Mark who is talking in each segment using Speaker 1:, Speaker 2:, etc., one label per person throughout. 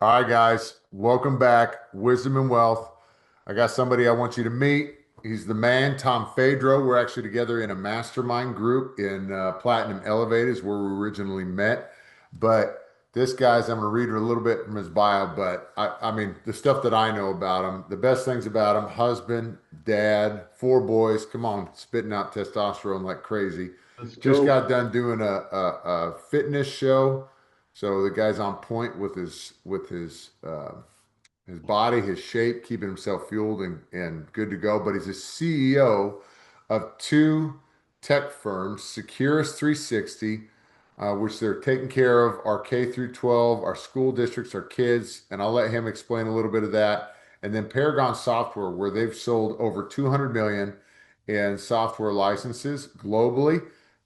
Speaker 1: All right, guys, welcome back. Wisdom and Wealth. I got somebody I want you to meet. He's the man, Tom Fedro. We're actually together in a mastermind group in Platinum Elevators where we originally met. But this guy's, I'm going to read a little bit from his bio, but I mean, the stuff that I know about him, the best things about him: husband, dad, four boys. Come on, spitting out testosterone like crazy.
Speaker 2: Let's
Speaker 1: Just
Speaker 2: go.
Speaker 1: got done doing a fitness show. So the guy's on point with his body, his shape, keeping himself fueled and good to go. But he's a CEO of two tech firms, Securus 360, which they're taking care of our K through 12, our school districts, our kids, and I'll let him explain a little bit of that. And then Paragon Software, where they've sold over 200 million in software licenses globally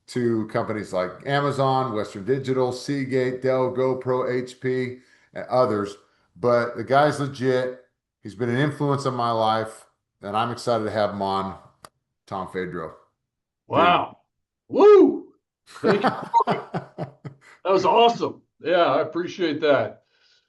Speaker 1: to companies like Amazon, Western Digital, Seagate, Dell, GoPro, HP, and others. But the guy's legit. He's been an influence on my life, and I'm excited to have him on. Tom Fedro, dude.
Speaker 2: Wow. Woo. Thank you, Corey. That was awesome. Yeah, I appreciate that.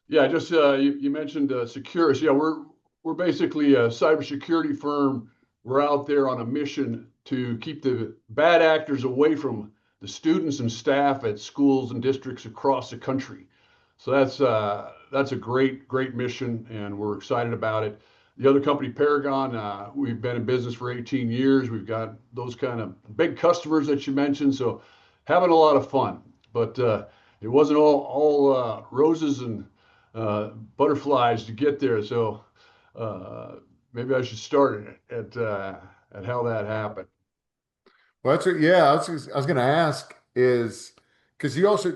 Speaker 2: Yeah, just you mentioned Securus. Yeah, we're basically a cybersecurity firm. We're out there on a mission to keep the bad actors away from the students and staff at schools and districts across the country. So that's a great mission, and we're excited about it. The other company, Paragon, we've been in business for 18 years. We've got those kind of big customers that you mentioned, so having a lot of fun. But it wasn't all roses and butterflies to get there. So uh, maybe I should start at how that happened.
Speaker 1: Well, that's what, yeah. I was going to ask is because you also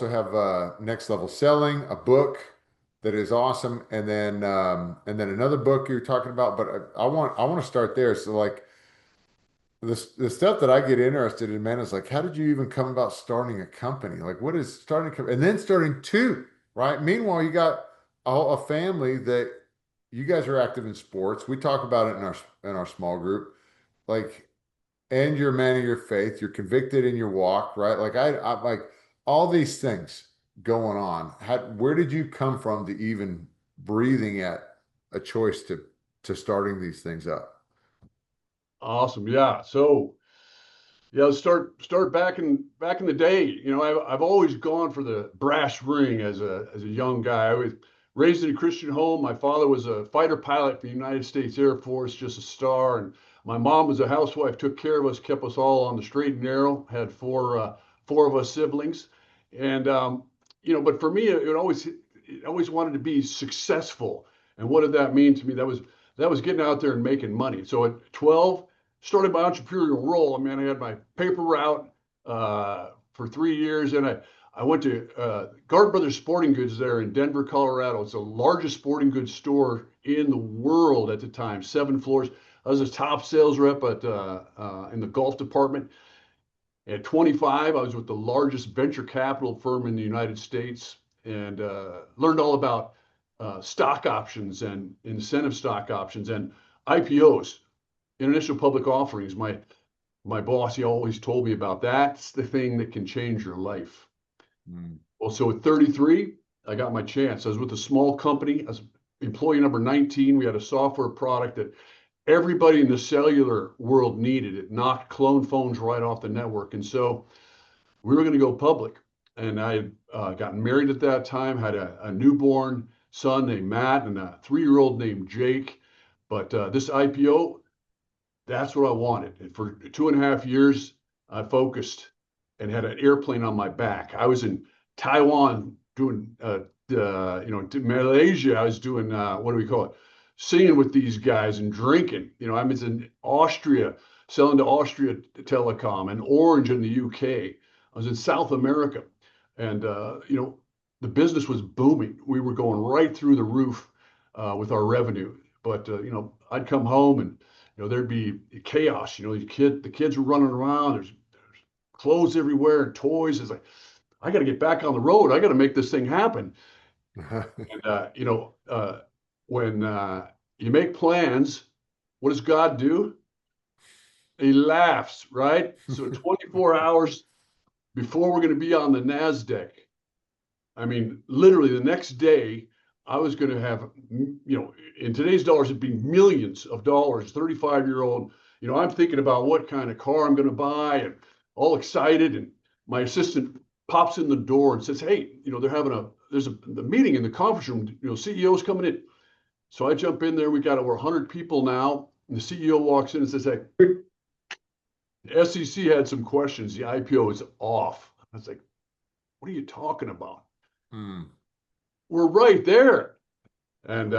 Speaker 1: have next level selling a book that is awesome, and then another book you're talking about. But I want to start there. So like the stuff that I get interested in, man, is like how did you even come about starting a company? Like what is starting a company and then starting two, right? Meanwhile, you got a family that you guys are active in sports. We talk about it in our small group. Like and you're a man of your faith. You're convicted in your walk, right? Like I like all these things going on. Where did you come from to even breathing at a choice to starting these things up?
Speaker 2: Awesome. Yeah. So yeah, let's start back in the day. I've always gone for the brass ring as a young guy. I was raised in a Christian home. My father was a fighter pilot for the United States Air Force, just a star, and my mom was a housewife, took care of us, kept us all on the straight and narrow. Had four of us siblings, and but for me, it always wanted to be successful. And what did that mean to me? That was getting out there and making money. So at 12 started my entrepreneurial role. I mean, I had my paper route for 3 years, and I went to Guard Brothers Sporting Goods there in Denver, Colorado. It's the largest sporting goods store in the world at the time, 7 floors. I was a top sales rep in the golf department. At 25, I was with the largest venture capital firm in the United States and learned all about stock options and incentive stock options and IPOs, initial public offerings. My boss, he always told me about that's the thing that can change your life.
Speaker 1: Mm.
Speaker 2: Well, so at 33, I got my chance. I was with a small company. I was employee number 19. We had a software product that everybody in the cellular world needed. It knocked clone phones right off the network. And so we were going to go public. And I had gotten married at that time, had a newborn son named Matt and a 3-year-old named Jake. But this IPO, that's what I wanted. And for 2.5 years, I focused and had an airplane on my back. I was in Taiwan doing, to Malaysia. I was doing, what do we call it? Singing with these guys and drinking. I was in Austria, selling to Austria Telecom and Orange in the UK. I was in South America. And, the business was booming. We were going right through the roof with our revenue. But, I'd come home and there'd be chaos. The kids were running around. There's clothes everywhere and toys. It's like I got to get back on the road. I got to make this thing happen. And when you make plans, what does God do? He laughs, right? So 24 hours before we're going to be on the Nasdaq, I mean, literally the next day, I was going to have, in today's dollars, it'd be millions of dollars. 35-year-old, I'm thinking about what kind of car I'm going to buy and all excited. And my assistant pops in the door and says, "Hey, they're having there's the meeting in the conference room, CEO's coming in." So I jump in there. We got over 100 people now. And the CEO walks in and says, "Hey, the SEC had some questions. The IPO is off." I was like, "What are you talking about?
Speaker 1: Hmm.
Speaker 2: We're right there." And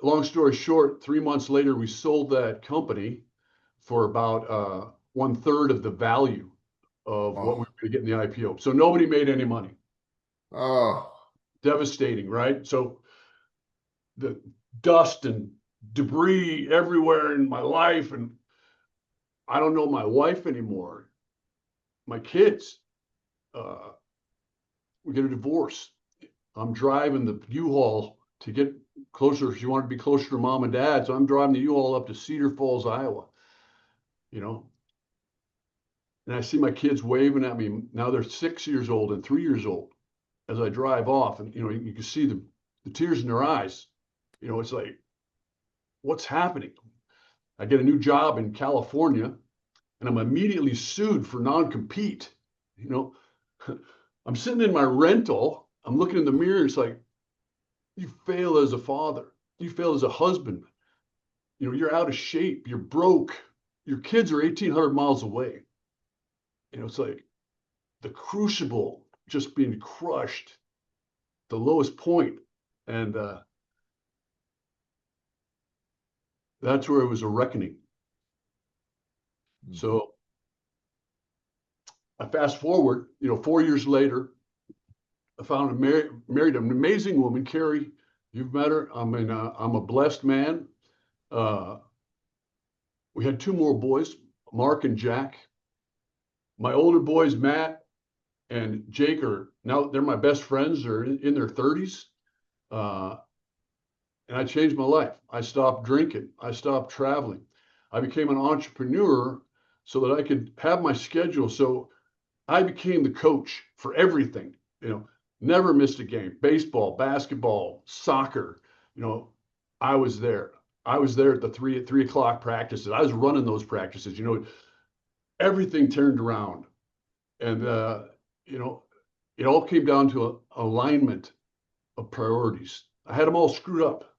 Speaker 2: long story short, 3 months later, we sold that company for about 1/3 of the value of what we
Speaker 1: Oh,
Speaker 2: were going to get in the IPO. So nobody made any money.
Speaker 1: oh,
Speaker 2: Devastating, right? So the dust and debris everywhere in my life, and I don't know my wife anymore, my kids. Uh, we get a divorce. I'm driving the U-Haul to get closer. She wanted to be closer to mom and dad, so I'm driving the U-Haul up to Cedar Falls, Iowa. You know, and I see my kids waving at me. Now they're 6 years old and 3 years old as I drive off, and you can see the tears in their eyes. It's like, what's happening? I get a new job in California, and I'm immediately sued for non-compete. You know, I'm sitting in my rental. I'm looking in the mirror. It's like, you fail as a father. You fail as a husband. You're out of shape. You're broke. Your kids are 1,800 miles away. It's like the crucible just being crushed, the lowest point. And that's where it was a reckoning.
Speaker 1: mhm.
Speaker 2: So I fast forward, 4 years later, I found married an amazing woman, Carrie. You've met her. I mean, I'm a blessed man. Uh, we had two more boys, Mark and Jack. My older boys, Matt and Jake, are now they're my best friends. They're in their 30s. Uh, and I changed my life. I stopped drinking. I stopped traveling. I became an entrepreneur so that I could have my schedule. So I became the coach for everything. Never missed a game. Baseball, basketball, soccer. You know, I was there. I was there at the 3 o'clock practices. I was running those practices. Everything turned around, and you know, it all came down to alignment of priorities. I had them all screwed up,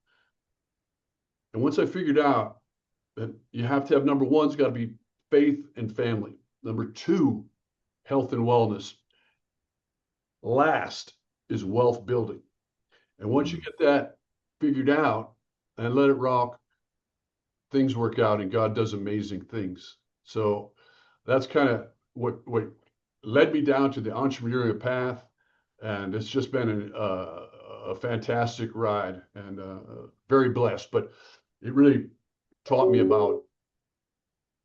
Speaker 2: and once I figured out that you have to have number one's got to be faith and family. Number two, health and wellness. Last is wealth building. And once you
Speaker 1: Mm.
Speaker 2: get that figured out and let it rock, things work out and God does amazing things. So that's kind of what led me down to the entrepreneurial path. And it's just been a fantastic ride and very blessed. But it really taught me about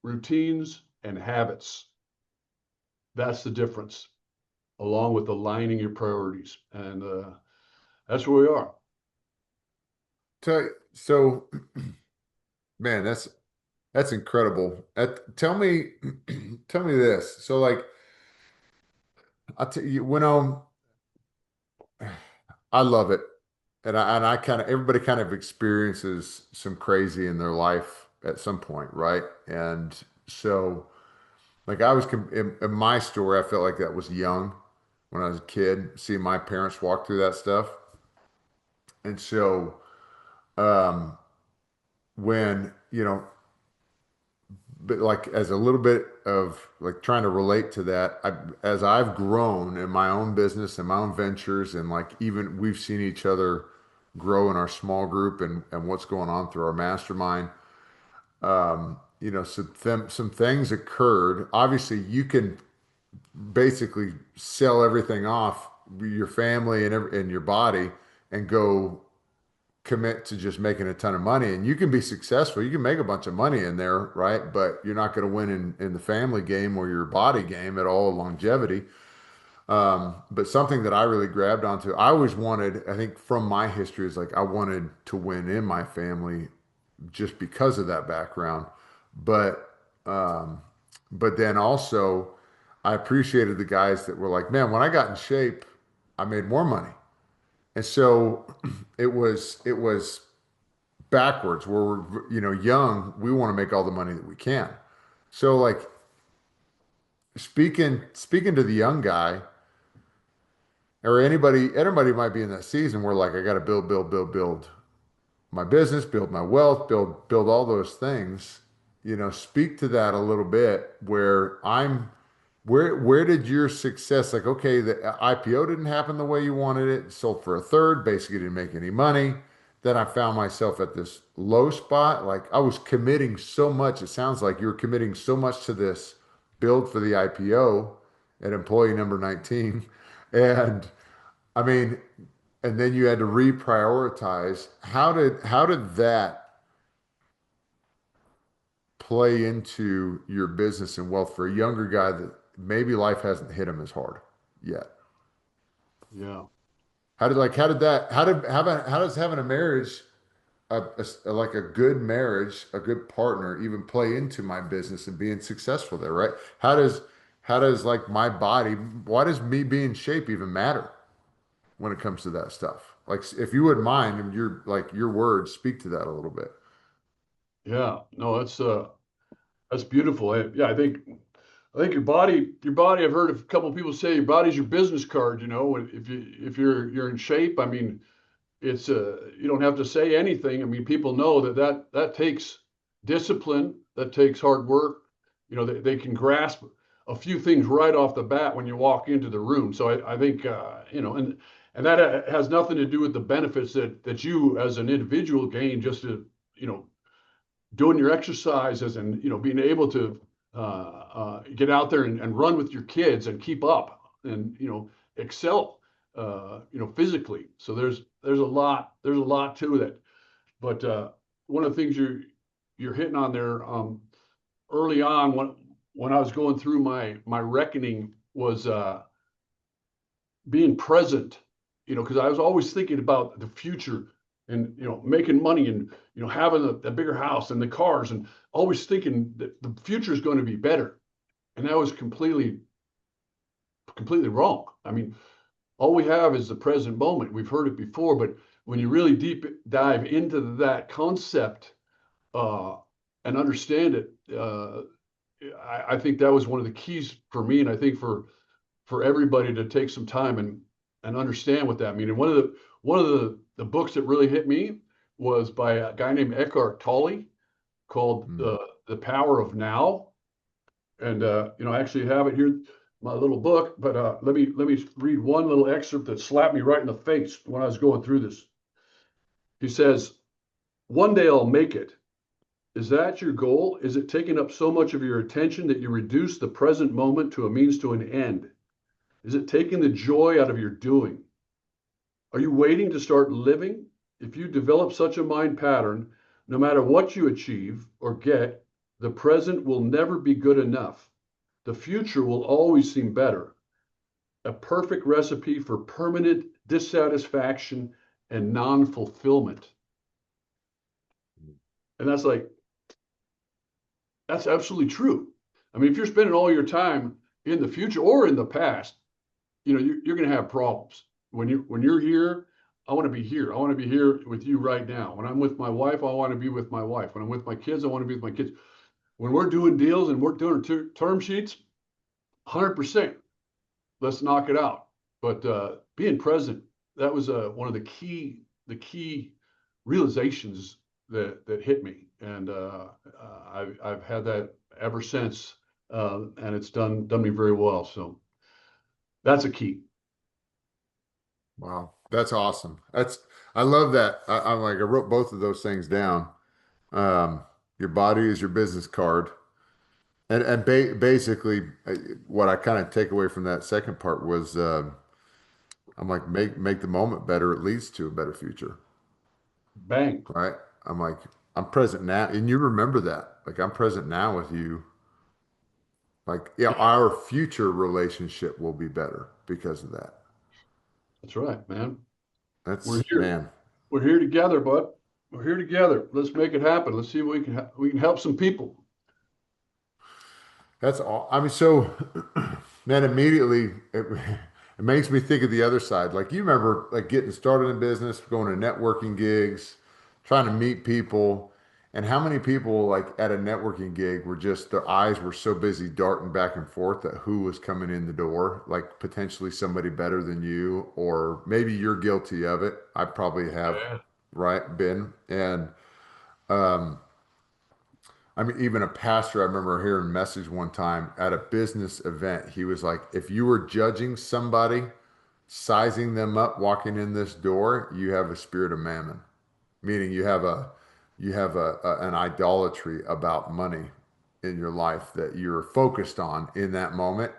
Speaker 2: routines and habits. That's the difference, along with aligning your priorities. And that's where we are.
Speaker 1: So, man, that's incredible. Tell me, tell me this. So, like, I tell you, I love it, and I kind of everybody kind of experiences some crazy in their life at some point, right? And so, like, in my story, I felt like that was young when I was a kid, seeing my parents walk through that stuff, and so, um, when but like as a little bit of like trying to relate to that, as I've grown in my own business and my own ventures, and like even we've seen each other grow in our small group and what's going on through our mastermind. Some things occurred. Obviously, you can basically sell everything off, your family and your body, and go commit to just making a ton of money, and you can be successful. You can make a bunch of money in there, right? But you're not going to win in the family game or your body game at all, longevity. But something that I really grabbed onto, I always wanted, I think from my history, is like I wanted to win in my family just because of that background. But but then also I appreciated the guys that were like, man, when I got in shape, I made more money. And so it was backwards where we're, young, we want to make all the money that we can. So like speaking to the young guy or anybody might be in that season where like I got to build my business, build my wealth, build all those things. Speak to that a little bit where did your success, like, okay, the IPO didn't happen the way you wanted it, sold for a third, basically didn't make any money. Then I found myself at this low spot. Like I was committing so much. It sounds like you were committing so much to this build for the IPO at employee number 19. And I mean, and then you had to reprioritize. How did that play into your business and wealth for a younger guy that maybe life hasn't hit him as hard yet?
Speaker 2: Yeah.
Speaker 1: How does having a marriage, like a good marriage, a good partner, even play into my business and being successful there, right? How does like my body, why does me being in shape even matter when it comes to that stuff? Like, if you wouldn't mind, and your words speak to that a little bit.
Speaker 2: Yeah. No, that's beautiful. Yeah, I think your body, I've heard a couple of people say your body's your business card, and if you're in shape, I mean, it's you don't have to say anything. I mean, people know that takes discipline, that takes hard work. They can grasp a few things right off the bat when you walk into the room. So I think and that has nothing to do with the benefits that you as an individual gain just to doing your exercises and being able to get out there and run with your kids and keep up and excel physically. So there's a lot to that. But one of the things you're hitting on there early on when I was going through my reckoning was being present, because I was always thinking about the future and making money and having a bigger house and the cars and always thinking that the future is going to be better. And that was completely wrong. I mean, all we have is the present moment. We've heard it before, but when you really deep dive into that concept uh, and understand it, I think that was one of the keys for me, and I think for everybody to take some time and understand what that means. And one of the books that really hit me was by a guy named Eckhart Tolle called
Speaker 1: Mm.
Speaker 2: The Power of Now. And I actually have it here, my little book. But let me read one little excerpt that slapped me right in the face when I was going through this. He says, "One day I'll make it. Is that your goal? Is it taking up so much of your attention that you reduce the present moment to a means to an end? Is it taking the joy out of your doing? Are you waiting to start living? If you develop such a mind pattern, no matter what you achieve or get, the present will never be good enough. The future will always seem better. A perfect recipe for permanent dissatisfaction and non fulfillment." And that's absolutely true. I mean, if you're spending all your time in the future or in the past, you're going to have problems. When you're here, I want to be here. I want to be here with you right now. When I'm with my wife, I want to be with my wife. When I'm with my kids, I want to be with my kids. When we're doing deals and we're doing term sheets, 100%, let's knock it out. But being present, that was one of the key realizations that hit me, and I've had that ever since, and it's done me very well. So that's a key.
Speaker 1: Wow, that's awesome. I love that. I'm like, I wrote both of those things down. Your body is your business card, and basically, what I kind of take away from that second part was, I'm like, make the moment better. It leads to a better future,
Speaker 2: Bang.
Speaker 1: right? I'm like, I'm present now, and you remember that. Like, I'm present now with you. Like, yeah, our future relationship will be better because of that.
Speaker 2: That's right, man. We're
Speaker 1: That's,
Speaker 2: here.
Speaker 1: man,
Speaker 2: We're here together, bud. We're here together. Let's make it happen. Let's see if we can help some people.
Speaker 1: that's all. I mean, so, man, immediately, It makes me think of the other side. Like you remember like getting started in business, going to networking gigs, trying to meet people, and how many people like at a networking gig were just their eyes were so busy darting back and forth at who was coming in the door, like potentially somebody better than you, or maybe you're guilty of it. I probably have,
Speaker 2: Yeah.
Speaker 1: right, been. And um I mean, even a pastor, I remember hearing a message one time at a business event. He was like, if you were judging somebody, sizing them up walking in this door, you have a spirit of mammon, meaning an idolatry about money in your life that you're focused on in that moment,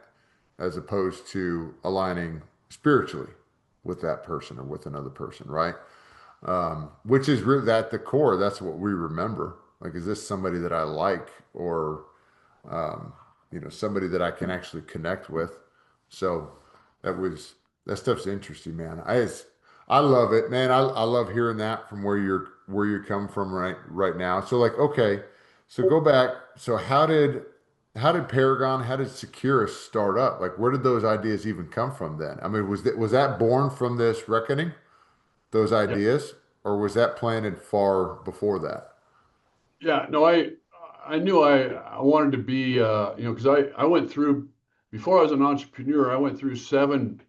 Speaker 1: as opposed to aligning spiritually with that person or with another person, right? Which is really at the core. That's what we remember. Like, is this somebody that I like, or um, somebody that I can actually connect with? So that was that stuff's interesting, man. I love it, man. I love hearing that from where you're coming from right now. So like, okay, so go back. So how did Paragon, how did Securus start up? Like, where did those ideas even come from then? I mean, was that born from this reckoning, those
Speaker 2: Yeah.
Speaker 1: ideas, or was that planted far before that?
Speaker 2: Yeah, no, I knew I wanted to be because I went through before I was an entrepreneur, I went through seven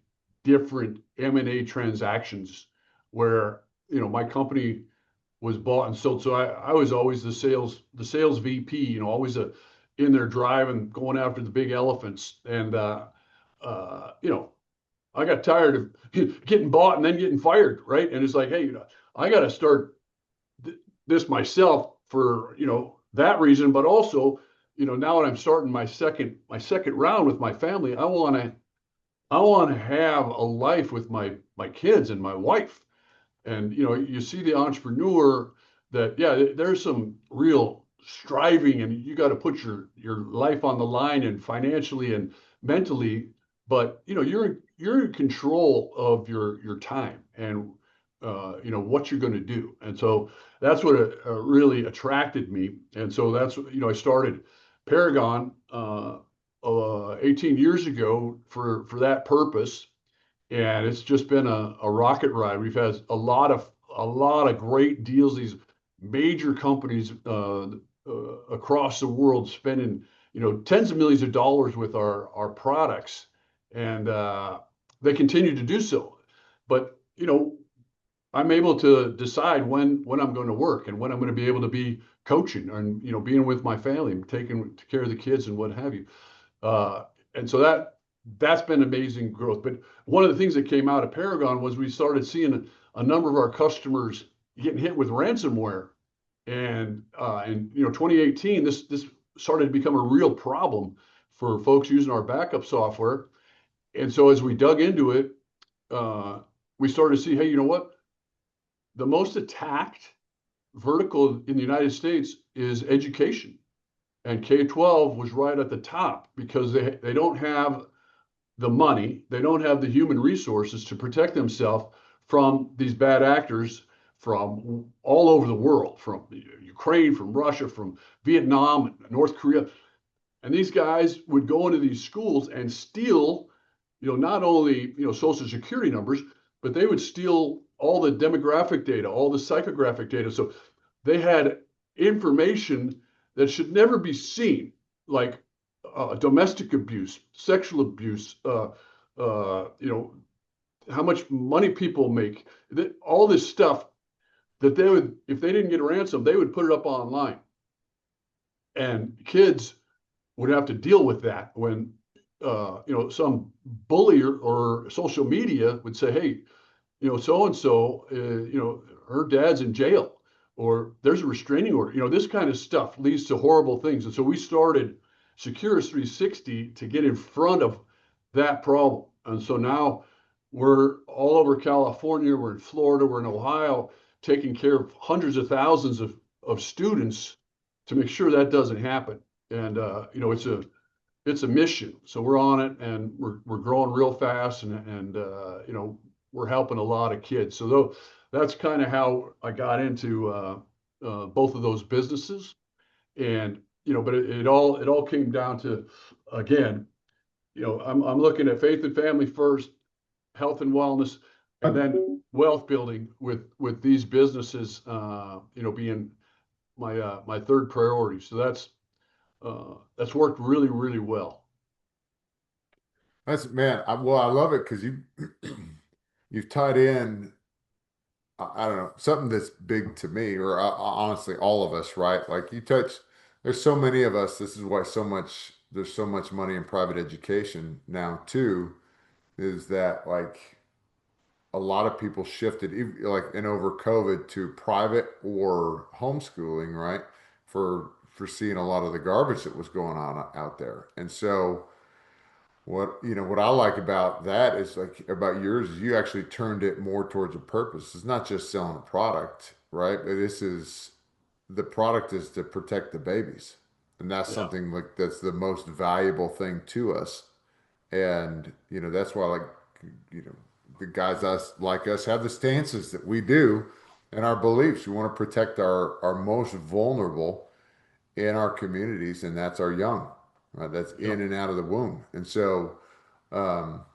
Speaker 2: different M&A transactions where my company was bought and sold. So I was always the sales VP, always in there driving, going after the big elephants. And I got tired of getting bought and then getting fired, right? And it's like, hey, I got to start this myself for that reason, but also now that I'm starting my second round with my family, I want to have a life with my kids and my wife. And you see the entrepreneur that, yeah, there's some real striving, and you got to put your life on the line, and financially and mentally, but you're in control of your time, and what you're going to do. And so that's what really attracted me. And so that's I started Paragon 18 years ago for that purpose, and it's just been a rocket ride. We've had a lot of great deals. These major companies across the world spending tens of millions of dollars with our products, and they continue to do so. But I'm able to decide when I'm going to work and when I'm going to be able to be coaching and being with my family and taking care of the kids and what have you. And so that's been amazing growth. But one of the things that came out of Paragon was we started seeing a number of our customers getting hit with ransomware, and in 2018, this started to become a real problem for folks using our backup software. And so as we dug into it, uh, we started to see, hey, you know what? The most attacked vertical in the United States is education, and K-12 was right at the top because they don't have the money, they don't have the human resources to protect themselves from these bad actors from all over the world, from Ukraine, from Russia, from Vietnam, North Korea. And these guys would go into these schools and steal, not only, social security numbers, but they would steal all the demographic data, all the psychographic data. So they had information that should never be seen, like domestic abuse, sexual abuse, how much money people make, all this stuff that they would, if they didn't get a ransom, they would put it up online. And kids would have to deal with that when, some bully or social media would say, hey, so and so, her dad's in jail, or there's a restraining order. This kind of stuff leads to horrible things. And so we started Securus 360 to get in front of that problem. And so now we're all over California, we're in Florida, we're in Ohio, taking care of hundreds of thousands of students to make sure that doesn't happen. And it's a mission. So we're on it, and we're growing real fast, and we're helping a lot of kids. So though that's kind of how I got into both of those businesses. And but it all came down to, again, I'm looking at faith and family first, health and wellness, and then wealth building with these businesses, being my third priority. So that's worked really, really well.
Speaker 1: That's man. Well, I love it because you've tied in. I don't know, something that's big to me, or honestly, all of us, right? Like you touch. There's so many of us. This is why there's so much money in private education now too. Is that like a lot of people shifted, like in over COVID, to private or homeschooling, right? For seeing a lot of the garbage that was going on out there. And so what I like about that is like about yours is you actually turned it more towards a purpose. It's not just selling a product, right? But the product is to protect the babies. And that's
Speaker 2: Yeah.
Speaker 1: something like that's the most valuable thing to us. And that's why, like, you know the guys us have the stances that we do and our beliefs. We want to protect our most vulnerable in our communities, and that's our young, right? That's
Speaker 2: Yeah.
Speaker 1: in and out of the womb. Um,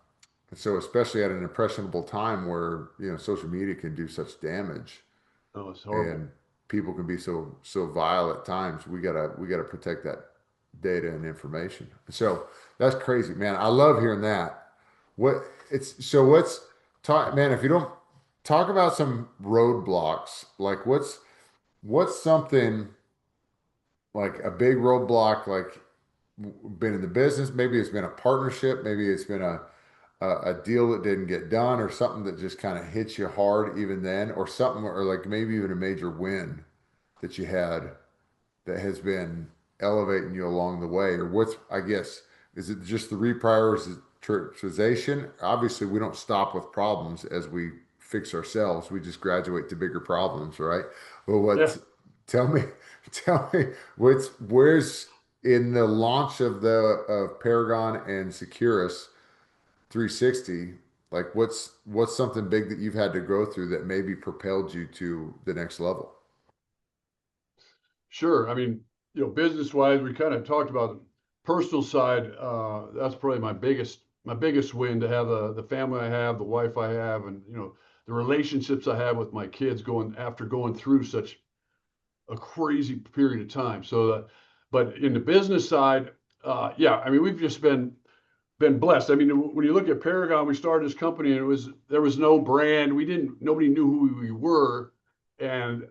Speaker 1: and so especially at an impressionable time where social media can do such damage,
Speaker 2: Oh, it's horrible.
Speaker 1: and people can be so vile at times. We gotta protect that data and information. So that's crazy, man. I love hearing that. What it's so what's talk, man. If you don't talk about some roadblocks, like what's something like a big roadblock, like been in the business. Maybe it's been a partnership. Maybe it's been a deal that didn't get done, or something that just kind of hits you hard even then, or something, or like maybe even a major win that you had that has been elevating you along the way? Or what's, I guess, is it just the reprioritization? Obviously, we don't stop with problems as we fix ourselves. We just graduate to bigger problems, right? Well,
Speaker 2: Yeah.
Speaker 1: tell me, tell me where's in the launch of Paragon and Securus 360, like what's something big that you've had to go through that maybe propelled you to the next level?
Speaker 2: Sure. I mean, business wise, we kind of talked about the personal side. That's probably my biggest win, to have the family I have, the wife I have, and the relationships I have with my kids going through such a crazy period of time. So, but in the business side, yeah, I mean, we've just been blessed. I mean, when you look at Paragon, we started this company and there was no brand. Nobody knew who we were, and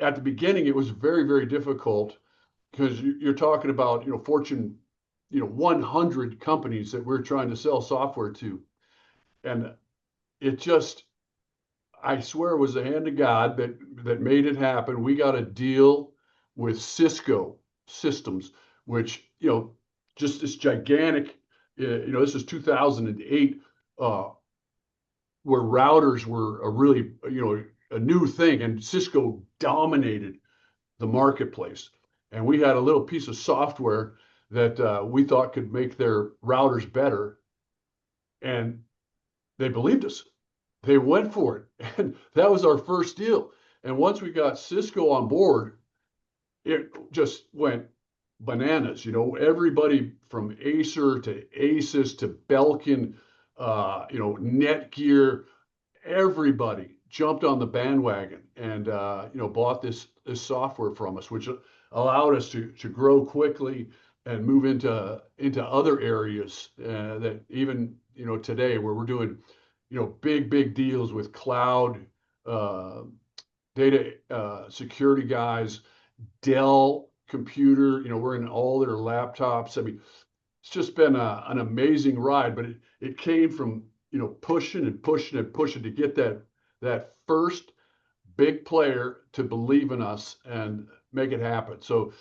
Speaker 2: at the beginning, it was very, very difficult because you're talking about, Fortune, 100 companies that we're trying to sell software to. And it just, I swear it was the hand of God that made it happen. We got a deal with Cisco Systems, which, just this gigantic, this is 2008, uh, where routers were a really, a new thing, and Cisco dominated the marketplace. And we had a little piece of software that we thought could make their routers better. And they believed us. They went for it. And that was our first deal. And once we got Cisco on board, it just went bananas. Everybody from Acer to Asus to Belkin, Netgear, everybody jumped on the bandwagon and bought this software from us, which allowed us to grow quickly and move into other areas that even today, where we're doing big deals with cloud, uh, data security guys, Dell computer. We're in all their laptops. I mean, it's just been an amazing ride, but it came from pushing and pushing and pushing to get that first big player to believe in us and make it happen. So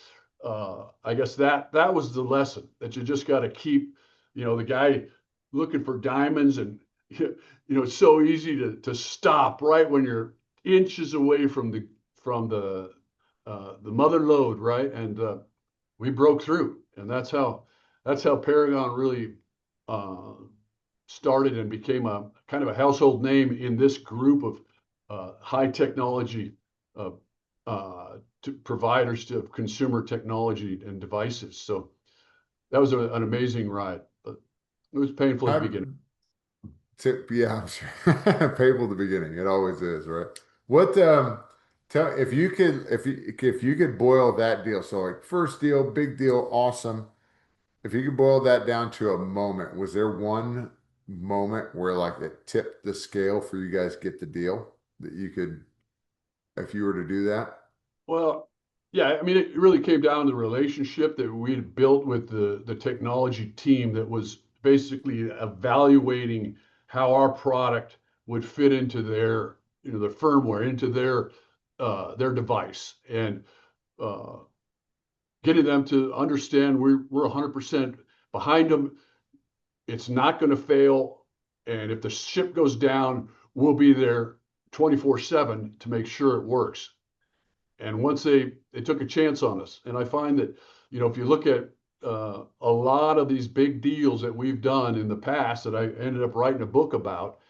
Speaker 2: I guess that was the lesson, that you just got to keep, the guy looking for diamonds, and it's so easy to stop right when you're inches away from the mother lode, right? And we broke through, and that's how Paragon really uh, started and became a kind of a household name in this group of high technology uh, to providers to consumer technology and devices. So that was an amazing ride, but it was painful at the
Speaker 1: How
Speaker 2: beginning.
Speaker 1: Yeah, I'm sure. Painful at the beginning. It always is, right? What tell if you could boil that deal, so like first deal, big deal, awesome. If you could boil that down to a moment, was there one moment where like it tipped the scale for you guys to get the deal that you could, if you were to do that?
Speaker 2: Well, yeah, I mean, it really came down to the relationship that we had built with the technology team that was basically evaluating how our product would fit into their, the firmware, into their device, and uh, getting them to understand we're 100% behind them. It's not going to fail, and if the ship goes down, we'll be there 24/7 to make sure it works. And once they took a chance on us, and I find that, if you look at a lot of these big deals that we've done in the past that I ended up writing a book about,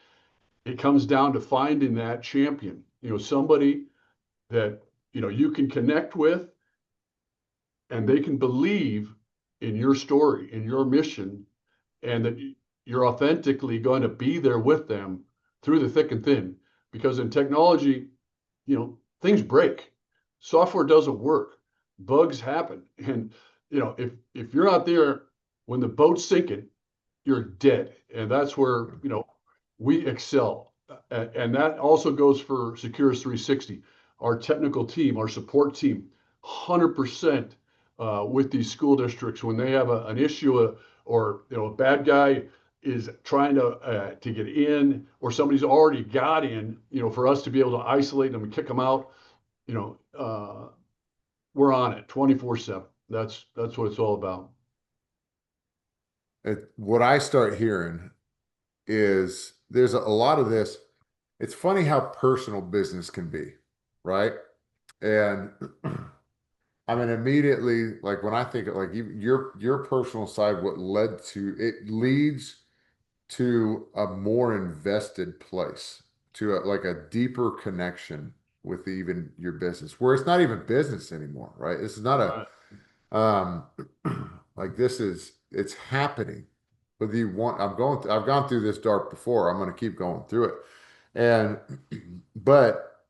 Speaker 2: it comes down to finding that champion, somebody that you can connect with, and they can believe in your story, in your mission, and that you're authentically going to be there with them through the thick and thin. Because in technology, things break, software doesn't work, bugs happen, and if you're out there when the boat's sinking, you're dead, and that's where we excel. And that also goes for Securus 360. Our technical team, our support team, 100% with these school districts when they have an issue, or a bad guy is trying to get in, or somebody's already got in, for us to be able to isolate them and kick them out. you know, uh, we're on it 24/7. That's what it's all about.
Speaker 1: What I start hearing is there's a lot of this. It's funny how personal business can be, right? And I mean, immediately, like when I think of like your personal side, what led to it leads to a more invested place, to like a deeper connection with even your business, where it's not even business anymore, right? This is not
Speaker 2: Right.
Speaker 1: a like this is it's happening. Whether you want, I've gone through this dark before. I'm going to keep going through it, and but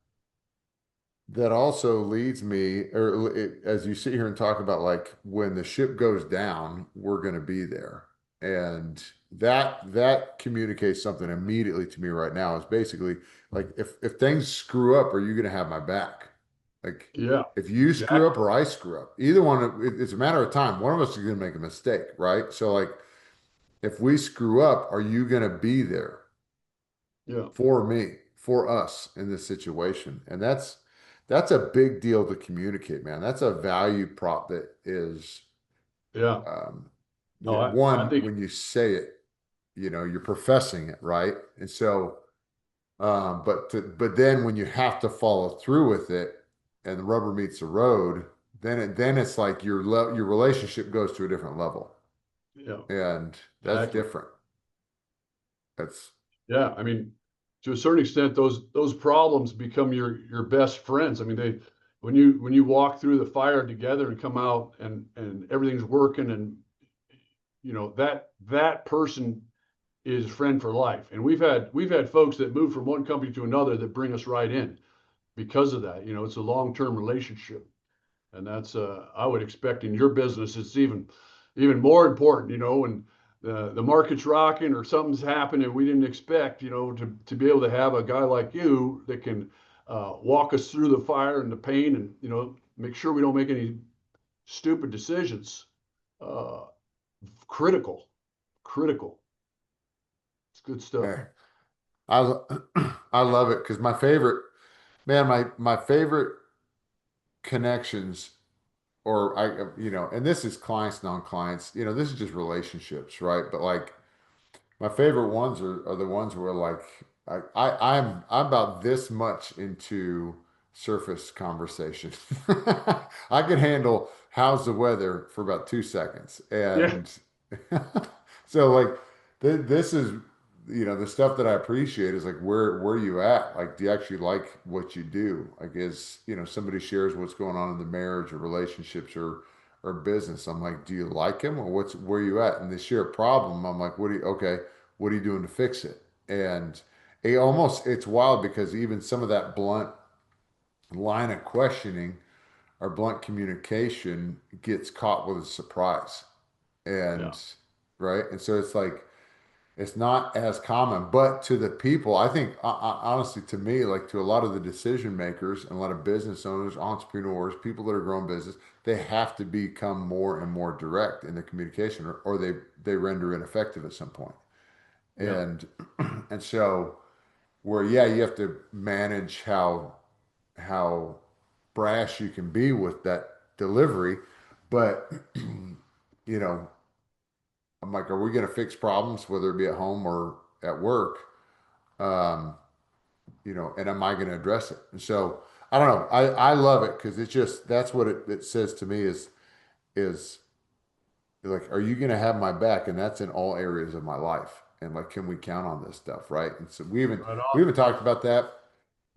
Speaker 1: that also leads me, or as you sit here and talk about like when the ship goes down, we're going to be there. And that communicates something immediately to me right now is basically like if things screw up, are you going to have my back? Like
Speaker 2: Yeah,
Speaker 1: if you screw up
Speaker 2: exactly.
Speaker 1: or I screw up, either one, it's a matter of time. One of us is going to make a mistake, right? So like if we screw up, are you going to be there
Speaker 2: Yeah,
Speaker 1: for me, for us in this situation? And that's a big deal to communicate, man. That's a value prop that is
Speaker 2: yeah.
Speaker 1: um,
Speaker 2: No,
Speaker 1: yeah,
Speaker 2: I
Speaker 1: one,
Speaker 2: think,
Speaker 1: when you say it, you're professing it, right? And so, but then when you have to follow through with it and the rubber meets the road, then it's like your relationship goes to a different level,
Speaker 2: yeah,
Speaker 1: and that's
Speaker 2: exactly.
Speaker 1: different. That's
Speaker 2: Yeah, I mean, to a certain extent, those problems become your best friends. I mean, when you walk through the fire together and come out, and everything's working, and that person is friend for life. And we've had folks that move from one company to another that bring us right in because of that. It's a long-term relationship. And that's I would expect in your business it's even more important, when the market's rocking or something's happening we didn't expect, to be able to have a guy like you that can walk us through the fire and the pain, and make sure we don't make any stupid decisions. uh, Critical, critical. It's good stuff.
Speaker 1: hey, I I love it because my favorite man, my favorite connections, or and this is clients, non-clients, this is just relationships, right? But like my favorite ones are the ones where like I'm about this much into surface conversation. I can handle how's the weather for about 2 seconds.
Speaker 2: Yeah,
Speaker 1: And so like this is the stuff that I appreciate is like where you at? Like, do you actually like what you do? Like, is somebody shares what's going on in the marriage or relationships or business. I'm like, do you like him or where you at? And they share a problem. I'm like, what are you doing to fix it? And it's wild because even some of that blunt line of questioning or blunt communication gets caught with a surprise.
Speaker 2: Yeah.
Speaker 1: And right. And so it's like, it's not as common, but to the people, I think, honestly, to me, like to a lot of the decision makers and a lot of business owners, entrepreneurs, people that are growing business, they have to become more and more direct in their communication, or they render ineffective at some point.
Speaker 2: Yeah.
Speaker 1: And and so where yeah, you have to manage how brash you can be with that delivery, but you know, I'm like, are we going to fix problems, whether it be at home or at work? Um, and am I going to address it? And so I don't know. I love it because it's just that's what it says to me is like, are you going to have my back? And that's in all areas of my life. And like, can we count on this stuff, right? And so
Speaker 2: Right
Speaker 1: we
Speaker 2: on.
Speaker 1: even talked about that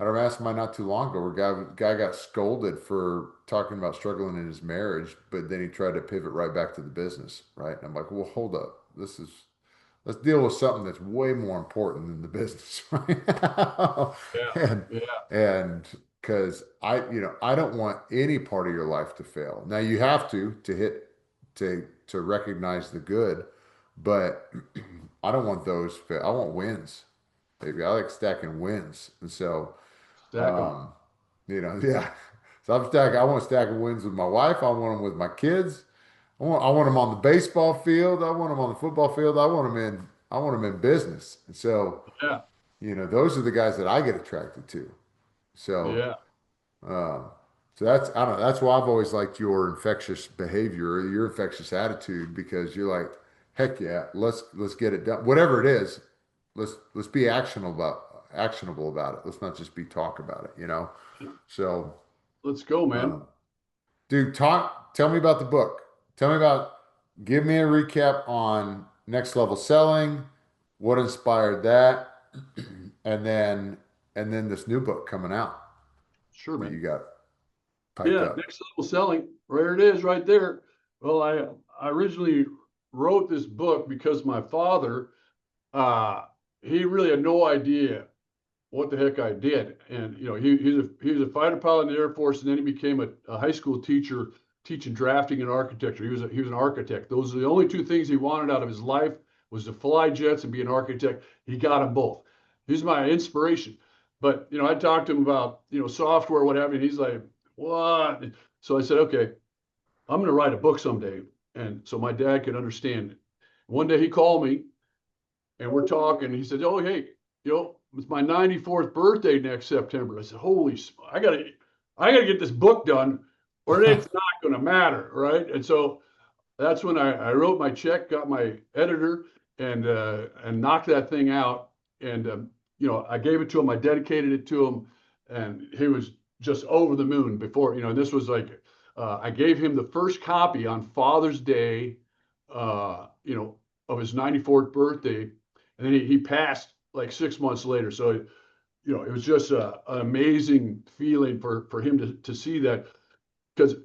Speaker 1: at our mastermind not too long ago, where guy got scolded for talking about struggling in his marriage, but then he tried to pivot right back to the business, right? And I'm like, well, hold up, let's deal with something that's way more important than the business right now.
Speaker 2: Yeah.
Speaker 1: and
Speaker 2: Yeah.
Speaker 1: and because I don't want any part of your life to fail. Now you have to hit to recognize the good, but I don't want those fail. I want wins, baby. I like stacking wins. And so
Speaker 2: Stack them.
Speaker 1: um yeah. So I want to stack wins with my wife. I want them with my kids. I want them on the baseball field. I want them on the football field. I want them in business. And so,
Speaker 2: Yeah.
Speaker 1: those are the guys that I get attracted to. So,
Speaker 2: Yeah.
Speaker 1: um, so I don't know. That's why I've always liked your infectious behavior, or your infectious attitude, because you're like, heck yeah, let's get it done. Whatever it is, let's be actionable about it. Let's not just be talk about it. So,
Speaker 2: Let's go, man.
Speaker 1: um, dude, tell me about the book. Tell me about, give me a recap on next level selling, what inspired that, and then this new book coming out
Speaker 2: Sure,
Speaker 1: that
Speaker 2: man.
Speaker 1: you got piped
Speaker 2: Yeah.
Speaker 1: up.
Speaker 2: Next level selling. There it is right there. Well, I originally wrote this book because my father, uh, he really had no idea what the heck I did. And he was a fighter pilot in the Air Force, and then he became a high school teacher teaching drafting and architecture. He was an architect. Those are the only two things he wanted out of his life, was to fly jets and be an architect. He got them both. He's my inspiration. But I talked to him about software, what have you. And he's like, what? So I said, okay, I'm going to write a book someday, and so my dad could understand it. One day he called me and we're talking. He said, "Oh, hey, it's my 94th birthday next September." I said, "Holy, I gotta get this book done, or it's not going to matter, right?" And so that's when I wrote my check, got my editor, and knocked that thing out. And I gave it to him. I dedicated it to him, and he was just over the moon. Before this was like I gave him the first copy on Father's Day, of his 94th birthday, and then he passed like 6 months later. So it was just an amazing feeling for him to see that, because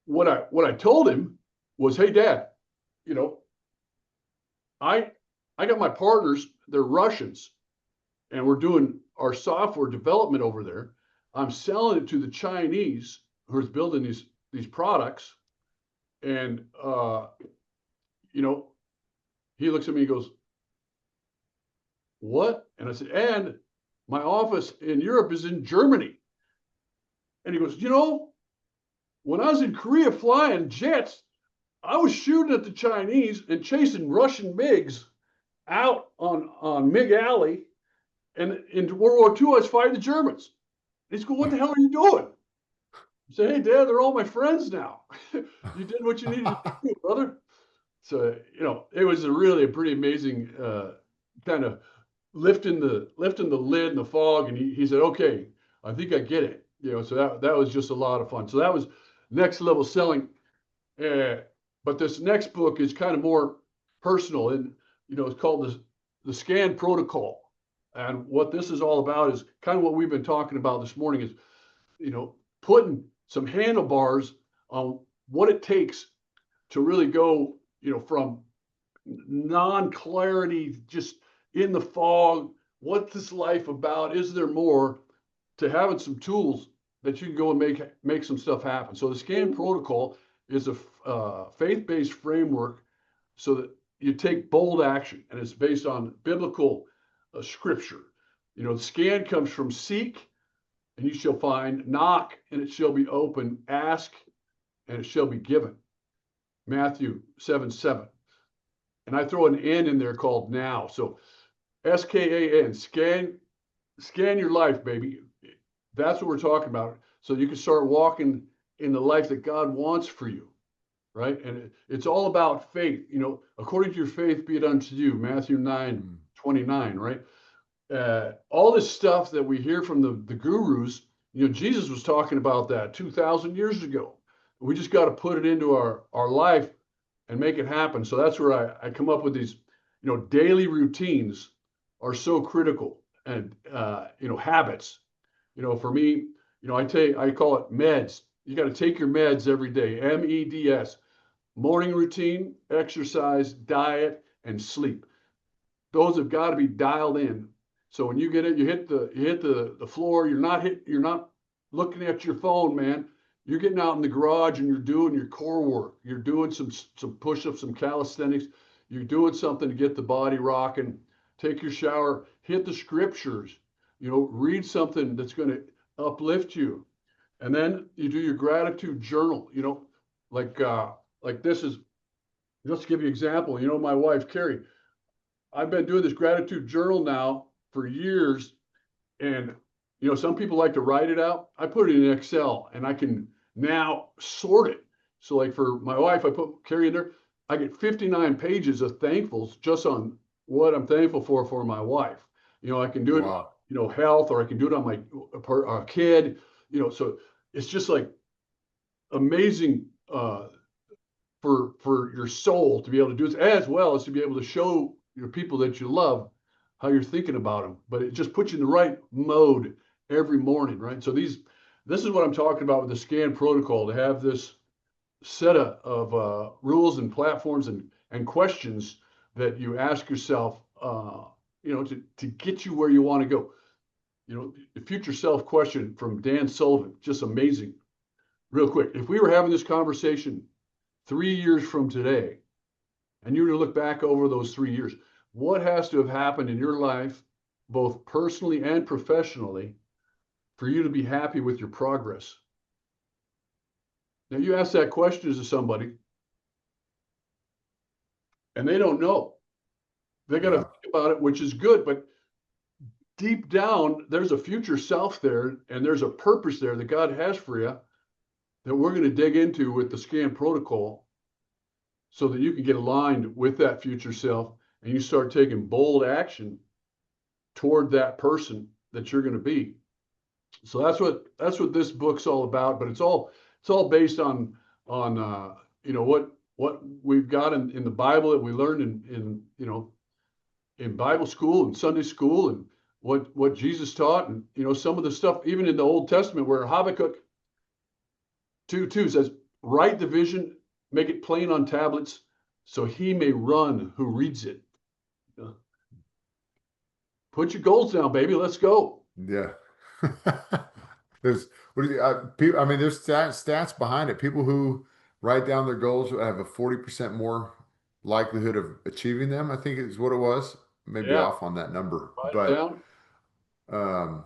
Speaker 2: what I told him was, "Hey, Dad, you know, I I got my partners. They're Russians, and we're doing our software development over there. I'm selling it to the Chinese who's building these products, and you know." He looks at me and goes, "What?" And I said, "And my office in Europe is in Germany." And he goes, "When I was in Korea flying jets, I was shooting at the Chinese and chasing Russian MiGs out on MiG Alley. And in World War II, I was fighting the Germans." He's going, "What the hell are you doing?" I said, "Hey, Dad, they're all my friends now." You did what you needed to do, brother. So, it was a pretty amazing kind of lifting the lid in the fog. And he said, "Okay, I think I get it." So that was just a lot of fun. So that was next level selling. Uh, but this next book is kind of more personal, and it's called the Scan Protocol. And what this is all about is kind of what we've been talking about this morning, is putting some handlebars on what it takes to really go from non-clarity, just in the fog. What's this life about? Is there more? To having some tools that you can go and make some stuff happen. So the SCAN protocol is a faith-based framework so that you take bold action, and it's based on biblical scripture. You know, SCAN comes from seek, and you shall find, knock, and it shall be open, ask, and it shall be given. Matthew 7:7. And I throw an N in there called now. So SKAN, scan your life, baby. That's what we're talking about. So you can start walking in the life that God wants for you, right? And it's all about faith. You know, according to your faith, be it unto you. Matthew 9:29, right? All this stuff that we hear from the gurus, you know, Jesus was talking about that 2,000 years ago. We just got to put it into our life and make it happen. So that's where I come up with these, you know, daily routines are so critical, and you know, habits. You know, for me, you know, I call it meds. You got to take your meds every day. MEDS. Morning routine, exercise, diet, and sleep. Those have got to be dialed in. So when you get it, you hit the floor. You're not looking at your phone, man. You're getting out in the garage and you're doing your core work. You're doing some push-ups, some calisthenics. You're doing something to get the body rocking. Take your shower, hit the scriptures, you know, read something that's going to uplift you. And then you do your gratitude journal, you know, like this is, just to give you an example, you know, my wife, Carrie, I've been doing this gratitude journal now for years. And, you know, some people like to write it out. I put it in Excel and I can now sort it. So like for my wife, I put Carrie in there. I get 59 pages of thankfuls just on what I'm thankful for my wife. You know, I can do it,
Speaker 1: Wow.
Speaker 2: you know, health, or I can do it on my kid, you know, so it's just like amazing for your soul to be able to do this, as well as to be able to show your people that you love how you're thinking about them. But it just puts you in the right mode every morning, right? So this is what I'm talking about with the SCAN protocol, to have this set of rules and platforms and questions that you ask yourself, you know, to get you where you want to go. You know, the future self question from Dan Sullivan, just amazing. Real quick, if we were having this conversation 3 years from today, and you were to look back over those 3 years, what has to have happened in your life, both personally and professionally, for you to be happy with your progress? Now, you ask that question to somebody, and they don't know. They got to
Speaker 1: Yeah.
Speaker 2: think about it, which is good, but deep down, there's a future self there, and there's a purpose there that God has for you that we're going to dig into with the SCAN protocol, so that you can get aligned with that future self and you start taking bold action toward that person that you're going to be. So that's what this book's all about. But it's all based on you know, what we've got in the Bible that we learned in you know, in Bible school and Sunday school, and what Jesus taught, and you know, some of the stuff even in the Old Testament, where Habakkuk 2:2 says, "Write the vision, make it plain on tablets, so he may run who reads it." Put your goals down, baby. Let's go.
Speaker 1: Yeah. There's what do you, people, I mean, there's stats behind it. People who write down their goals have a 40% more likelihood of achieving them, I think is what it was. Maybe
Speaker 2: Yeah,
Speaker 1: off on that number,
Speaker 2: write it
Speaker 1: but
Speaker 2: down.
Speaker 1: um,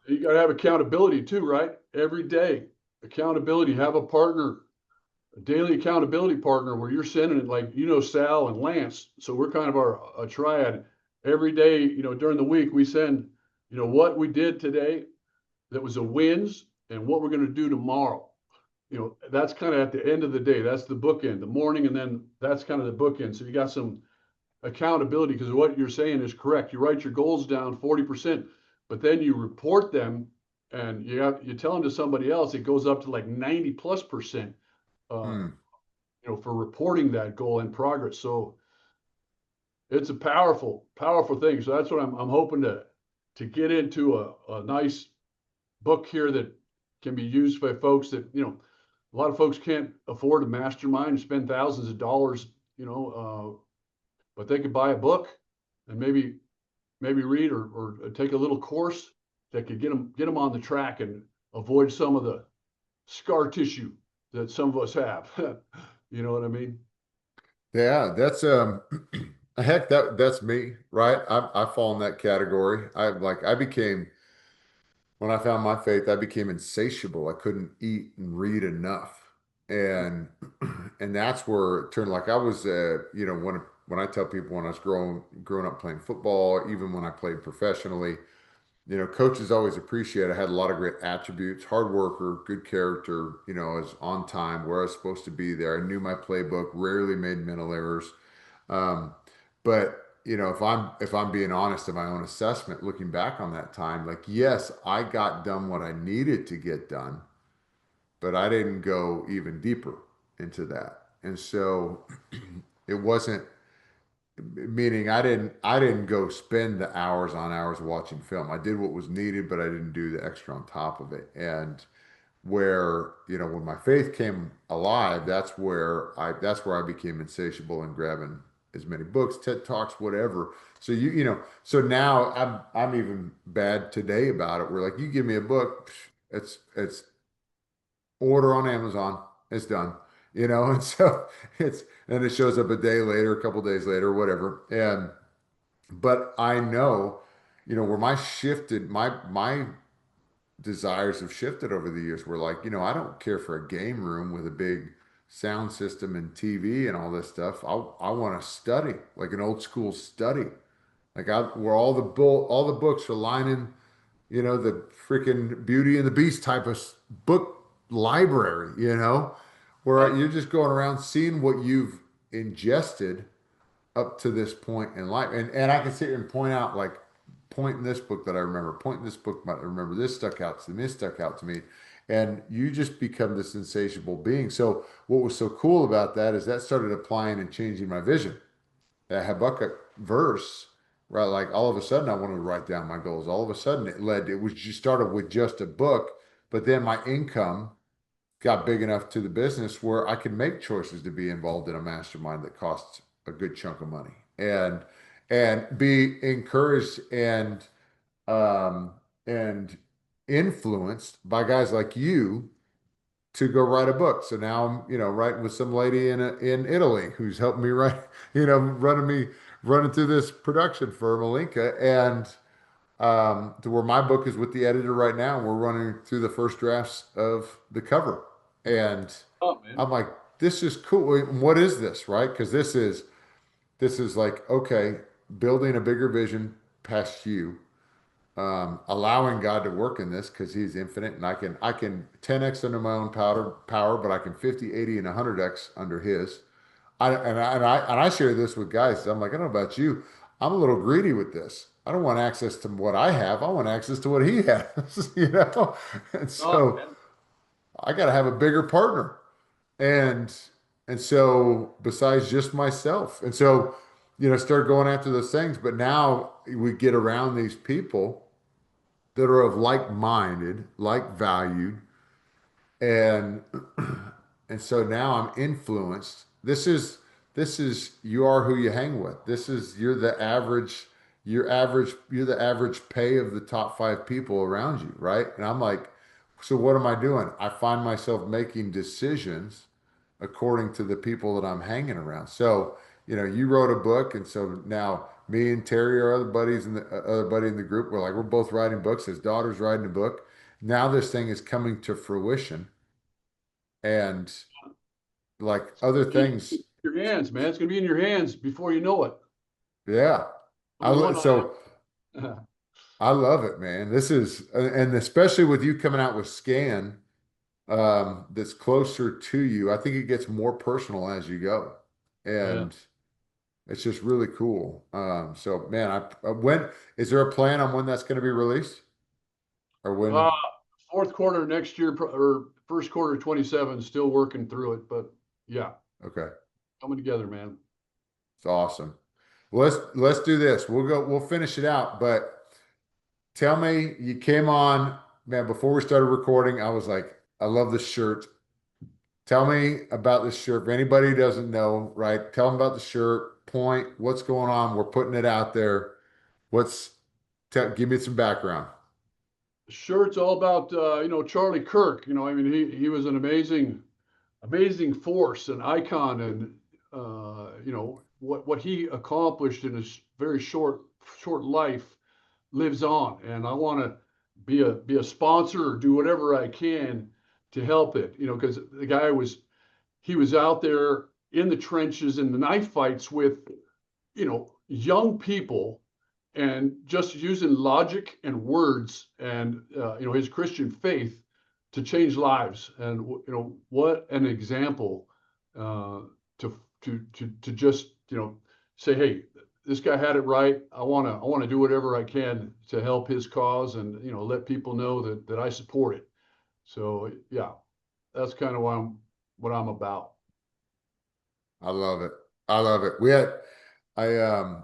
Speaker 2: You got to have accountability too, right? Every day, accountability. Have a partner, a daily accountability partner, where you're sending it, like, you know, Sal and Lance. So we're kind of a triad. Every day, you know, during the week, we send, you know, what we did today that was a wins, and what we're going to do tomorrow. You know, that's kind of at the end of the day. That's the bookend, the morning, and then that's kind of the bookend. So you got some accountability, because what you're saying is correct. You write your goals down 40%, but then you report them, and you tell them to somebody else. It goes up to like 90+%,
Speaker 1: hmm,
Speaker 2: you know, for reporting that goal and progress. So it's a powerful thing. So that's what I'm hoping to get into a nice book here that can be used by folks that, you know, a lot of folks can't afford a mastermind and spend thousands of dollars, you know, but they could buy a book and maybe maybe read or take a little course that could get them on the track and avoid some of the scar tissue that some of us have. You know what I mean?
Speaker 1: Yeah, that's heck, that's me, right? I fall in that category. I became when I found my faith, I became insatiable. I couldn't eat and read enough. And and that's where it turned like I was when I tell people when I was growing up playing football, even when I played professionally, coaches always appreciate I had a lot of great attributes, hard worker, good character, I was on time where I was supposed to be there. I knew my playbook, rarely made mental errors. Um, but if I'm being honest in my own assessment, looking back on that time, like yes, I got done what I needed to get done, but I didn't go even deeper into that. And so it wasn't meaning I didn't go spend the hours on hours watching film. I did what was needed, but I didn't do the extra on top of it. And where when my faith came alive, that's where I became insatiable and grabbing as many books, TED Talks, whatever. So so now I'm even bad today about it. We're like, you give me a book, it's order on Amazon, it's done. And so and it shows up a day later, a couple days later, whatever. And but I know, where my desires have shifted over the years. We're like, I don't care for a game room with a big sound system and TV and all this stuff. I want to study like an old school study, where all the books are lining, the freaking Beauty and the Beast type of book library, where
Speaker 2: Right.
Speaker 1: you're just going around seeing what you've ingested up to this point in life. And I can sit here and point out like point in this book that I remember, point in this book I remember this stuck out to me, this stuck out to me. And you just become this insatiable being. So what was so cool about that is that started applying and changing my vision. That Habakkuk verse, right? Like all of a sudden I wanted to write down my goals. All of a sudden it was just started with just a book, but then my income got big enough to the business where I could make choices to be involved in a mastermind that costs a good chunk of money and be encouraged um, and influenced by guys like you to go write a book. So now I'm, writing with some lady in Italy who's helping me write, running through this production for Malinka and to where my book is with the editor right now, and we're running through the first drafts of the cover. And
Speaker 2: Oh, man.
Speaker 1: I'm like, this is cool. What is this, right? Because this is like, okay, building a bigger vision past you, allowing God to work in this because He's infinite, and I can 10x under my own power, but I can 50, 80, and 100x under His. And I share this with guys. I'm like, I don't know about you. I'm a little greedy with this. I don't want access to what I have. I want access to what he has, And
Speaker 2: Oh,
Speaker 1: so
Speaker 2: man.
Speaker 1: I got to have a bigger partner. And and so besides just myself. And so, start going after those things. But now we get around these people that are of like-minded, like valued, and and so now I'm influenced. This is you are who you hang with. This is you're the average pay of the top five people around you, right? And I'm like, so what am I doing? I find myself making decisions according to the people that I'm hanging around. So, you wrote a book, and so now me and Terry, our other buddy in the group, we're both writing books. His daughter's writing a book. Now this thing is coming to fruition, and like other
Speaker 2: In
Speaker 1: things,
Speaker 2: your hands, man. It's going to be in your hands before you know it.
Speaker 1: yeah.
Speaker 2: Only one
Speaker 1: So
Speaker 2: eye.
Speaker 1: I love it, man. This is, and especially with you coming out with Scan, that's closer to you. I think it gets more personal as you go,
Speaker 2: Yeah.
Speaker 1: and it's just really cool. So man, when is there a plan on when that's going to be released or
Speaker 2: Uh,
Speaker 1: when?
Speaker 2: fourth quarter next year or first quarter 27, still working through it. But yeah,
Speaker 1: Okay,
Speaker 2: coming together, man.
Speaker 1: it's awesome. Well, let's do this. We'll finish it out, but tell me, you came on, man, before we started recording, I was like, I love this shirt. Tell me about this shirt. If anybody who doesn't know, right? Tell them about the shirt, point, what's going on. We're putting it out there. What's give me some background.
Speaker 2: Sure, it's all about Charlie Kirk. I mean, he was an amazing force, an icon, and what he accomplished in his very short life lives on. And I want to be a sponsor or do whatever I can to help it. Because the guy he was out there in the trenches in the knife fights with young people, and just using logic and words and his Christian faith to change lives. And what an example, to just say, hey, this guy had it right. I want to do whatever I can to help his cause, and let people know that I support it. So yeah, that's kind of what I'm about.
Speaker 1: I love it. I love it. I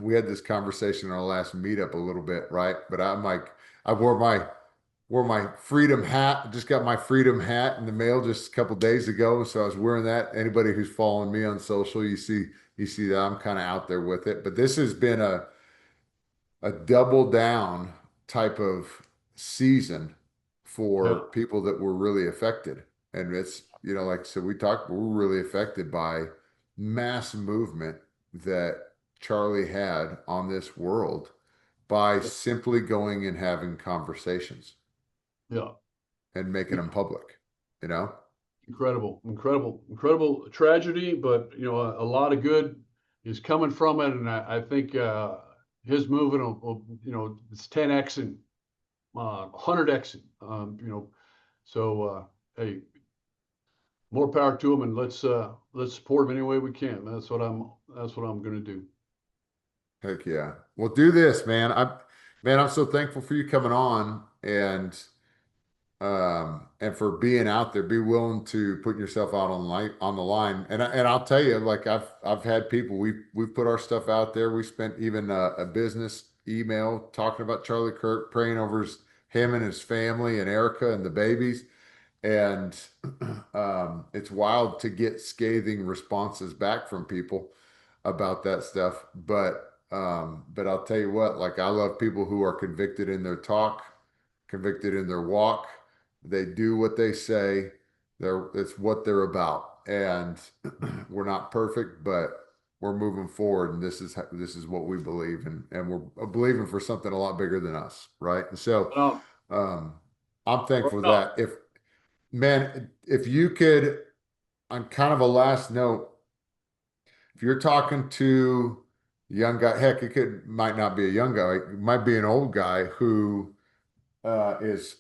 Speaker 1: we had this conversation in our last meetup a little bit, right? But I'm like, I wore my freedom hat. I just got my freedom hat in the mail just a couple days ago, so I was wearing that. Anybody who's following me on social, you see that I'm kind of out there with it. But this has been a double down type of season
Speaker 2: Yeah,
Speaker 1: for people that were really affected. And it's, like so we talked, we're really affected by mass movement that Charlie had on this world by
Speaker 2: yeah,
Speaker 1: simply going and having conversations
Speaker 2: yeah.
Speaker 1: and making them public, you know?
Speaker 2: Incredible tragedy, but a lot of good is coming from it, and I think his movement will it's 10x and 100x. So hey, more power to him, and let's support him any way we can. That's what I'm going to do.
Speaker 1: Heck yeah. Well, do this, man. I'm so thankful for you coming on and for being out there. Be willing to put yourself out on the line. And I'll tell you, like I've had people, we've put our stuff out there. We spent even a business email talking about Charlie Kirk, praying over him and his family and Erica and the babies. And it's wild to get scathing responses back from people about that stuff. But I'll tell you what, like I love people who are convicted in their talk, convicted in their walk. They do what they say. It's what they're about. And we're not perfect, but we're moving forward, and this is what we believe in, and we're believing for something a lot bigger than us, right? And so
Speaker 2: Um,
Speaker 1: um, I'm thankful for
Speaker 2: right on.
Speaker 1: that. If man, if you could, on kind of a last note, if you're talking to a young guy, heck, might not be a young guy, it might be an old guy who is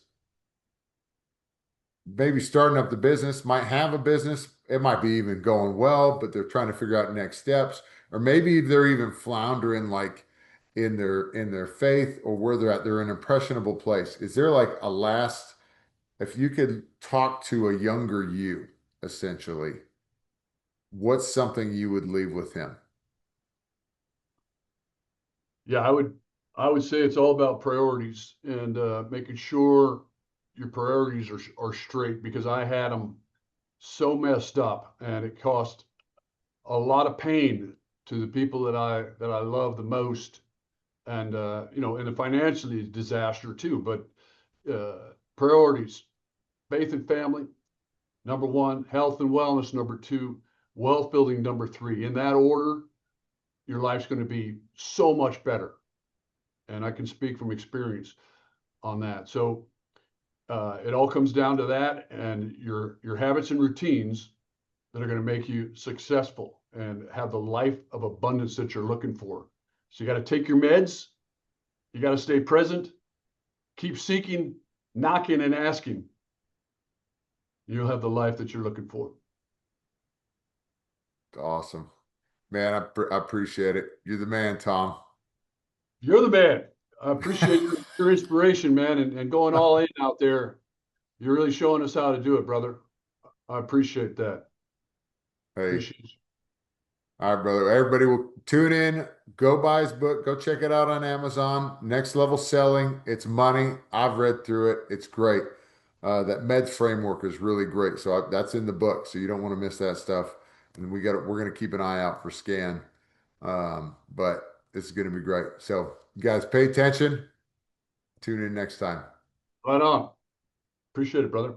Speaker 1: maybe starting up the business, might have a business, it might be even going well, but they're trying to figure out next steps, or maybe they're even floundering like in their faith or where they're at. They're in an impressionable place. Is there like a last, if you could talk to a younger you, essentially, what's something you would leave with him?
Speaker 2: Yeah, I would say it's all about priorities, and making sure your priorities are straight, because I had them so messed up, and it cost a lot of pain to the people that I love the most, and and the financially disaster too. But priorities: faith and family, number one; health and wellness, number two; wealth building, number three. In that order, your life's going to be so much better. And I can speak from experience on that. So it all comes down to that, and your habits and routines that are going to make you successful and have the life of abundance that you're looking for. So you got to take your meds. You got to stay present. Keep seeking, knocking, and asking. You'll have the life that you're looking for.
Speaker 1: Awesome. Man, I appreciate it. You're the man, Tom.
Speaker 2: You're the man. I appreciate your inspiration, man, and going all in out there. You're really showing us how to do it, brother. I appreciate that.
Speaker 1: Hey,
Speaker 2: Appreciate you.
Speaker 1: all right, brother. Everybody will tune in, go buy his book, go check it out on Amazon. Next Level Selling. It's money. I've read through it. It's great. That meds framework is really great. So that's in the book. So you don't want to miss that stuff. And we're going to keep an eye out for scan. But This is going to be great. So you guys pay attention. Tune in next time.
Speaker 2: Right on. Appreciate it, brother.